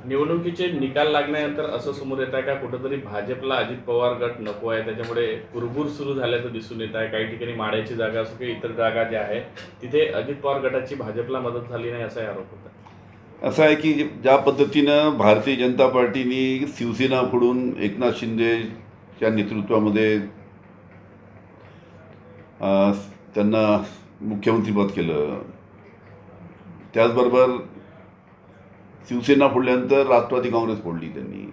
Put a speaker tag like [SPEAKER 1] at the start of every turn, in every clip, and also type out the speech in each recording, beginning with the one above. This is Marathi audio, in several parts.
[SPEAKER 1] निवडणुकीचे निकाल लागल्यानंतर असं समोर येत आहे का कुठंतरी भाजपला अजित पवार गट नको आहे, त्याच्यामुळे कुरबुर सुरू झाल्याचं दिसून येत आहे. काही ठिकाणी माड्याची जागा असो की इतर जागा ज्या आहेत तिथे अजित पवार गटाची भाजपला मदत झाली नाही असाही आरोप होता.
[SPEAKER 2] असं आहे की ज्या पद्धतीनं भारतीय जनता पार्टीने शिवसेना फोडून एकनाथ शिंदेच्या नेतृत्वामध्ये त्यांना मुख्यमंत्रीपद केलं, त्याचबरोबर शिवसेना फोडल्यानंतर राष्ट्रवादी काँग्रेस फोडली त्यांनी.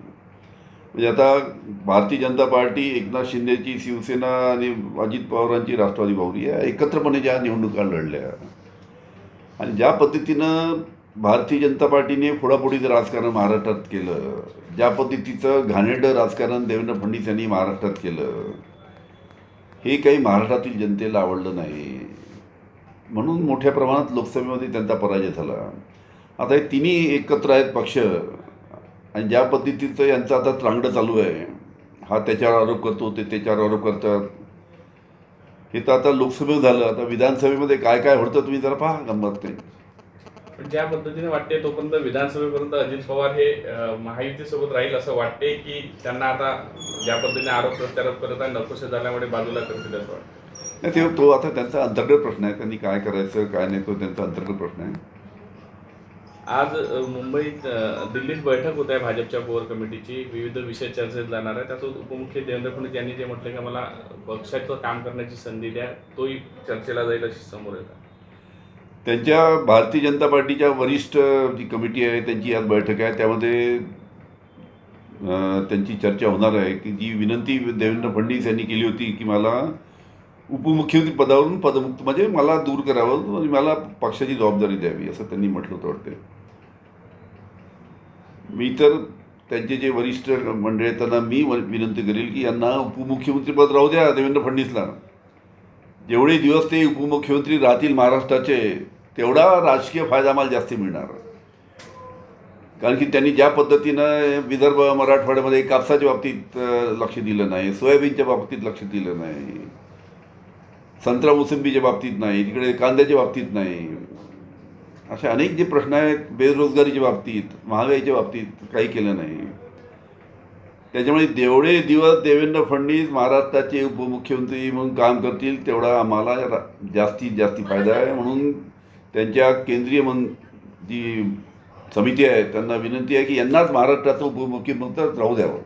[SPEAKER 2] म्हणजे आता भारतीय जनता पार्टी, एकनाथ शिंदेची शिवसेना आणि अजित पवारांची राष्ट्रवादी काँग्रेस या एकत्रपणे ज्या निवडणुका लढल्या आणि ज्या पद्धतीनं भारतीय जनता पार्टीने फोडाफोडीचं राजकारण महाराष्ट्रात केलं, ज्या पद्धतीचं घाणेरडं राजकारण देवेंद्र फडणवीस यांनी महाराष्ट्रात केलं, हे काही महाराष्ट्रातील जनतेला आवडलं नाही. म्हणून मोठ्या प्रमाणात लोकसभेमध्ये त्यांचा पराजय झाला. आता हे तिन्ही एकत्र आहेत पक्ष आणि ज्या पद्धतीचं यांचं आता त्रांगडं चालू आहे, हा त्याच्यावर आरोप करतो, ते त्याच्यावर आरोप करतात. हे तर आता लोकसभेत झालं, आता विधानसभेमध्ये काय काय होतं तुम्ही जरा पहा गंमत काही.
[SPEAKER 1] पण ज्या पद्धतीने वाटते तोपर्यंत विधानसभेपर्यंत अजित पवार हे महायुतीसोबत राहील असं वाटते की त्यांना आता ज्या पद्धतीने आरोप प्रत्यारोप करत आहे नकोसे झाल्यामुळे बाजूला करतील असं वाटतं?
[SPEAKER 2] नाही, ते तो आता त्यांचा अंतर्गत प्रश्न आहे. त्यांनी काय करायचं काय नाही तो त्यांचा अंतर्गत प्रश्न आहे.
[SPEAKER 1] आज मुंबईत दिल्लीत बैठक होत आहे भाजपच्या कोर कमिटीची. विविध विषय चर्चेत जाणार आहे. त्याचं उपमुख्य देवेंद्र फडणवीस यांनी जे म्हटलं की मला पक्षाचं काम करण्याची संधी द्या, तोही चर्चेला जाईल अशी समोर येतात.
[SPEAKER 2] त्यांच्या भारतीय जनता पार्टीच्या वरिष्ठ जी कमिटी आहे त्यांची आज बैठक आहे. त्यामध्ये त्यांची चर्चा होणार आहे की जी विनंती देवेंद्र फडणवीस यांनी केली होती की मला उपमुख्यमंत्री पदावरून पदमुक्त म्हणजे मला दूर करावं आणि मला पक्षाची जबाबदारी द्यावी असं त्यांनी म्हटलं होतं वाटते. मी तर त्यांचे जे वरिष्ठ मंडळी आहेत त्यांना मी विनंती करेल की यांना उपमुख्यमंत्रीपद राहू द्या देवेंद्र फडणवीसला. जेवढे दिवस ते उपमुख्यमंत्री राहतील महाराष्ट्राचे तेवढा राजकीय फायदा आम्हाला जास्त मिळणार. कारण की त्यांनी ज्या पद्धतीनं विदर्भ मराठवाड्यामध्ये कापसाच्या बाबतीत लक्ष दिलं नाही, सोयाबीनच्या बाबतीत लक्ष दिलं नाही, संत्रा मोसंबीच्या बाबतीत नाही, तिकडे कांद्याच्या बाबतीत नाही, असे अनेक जे प्रश्न आहेत बेरोजगारीच्या बाबतीत, महागाईच्या बाबतीत काही केलं नाही. त्याच्यामुळे जेवढे दिवस देवेंद्र फडणवीस महाराष्ट्राचे उपमुख्यमंत्री म्हणून काम करतील तेवढा आम्हाला जास्तीत जास्त फायदा आहे. म्हणून त्यांच्या केंद्रीय जी समिती आहे त्यांना विनंती आहे की यांनाच महाराष्ट्राचं उपमुख्यमंत्री राहू द्यावं.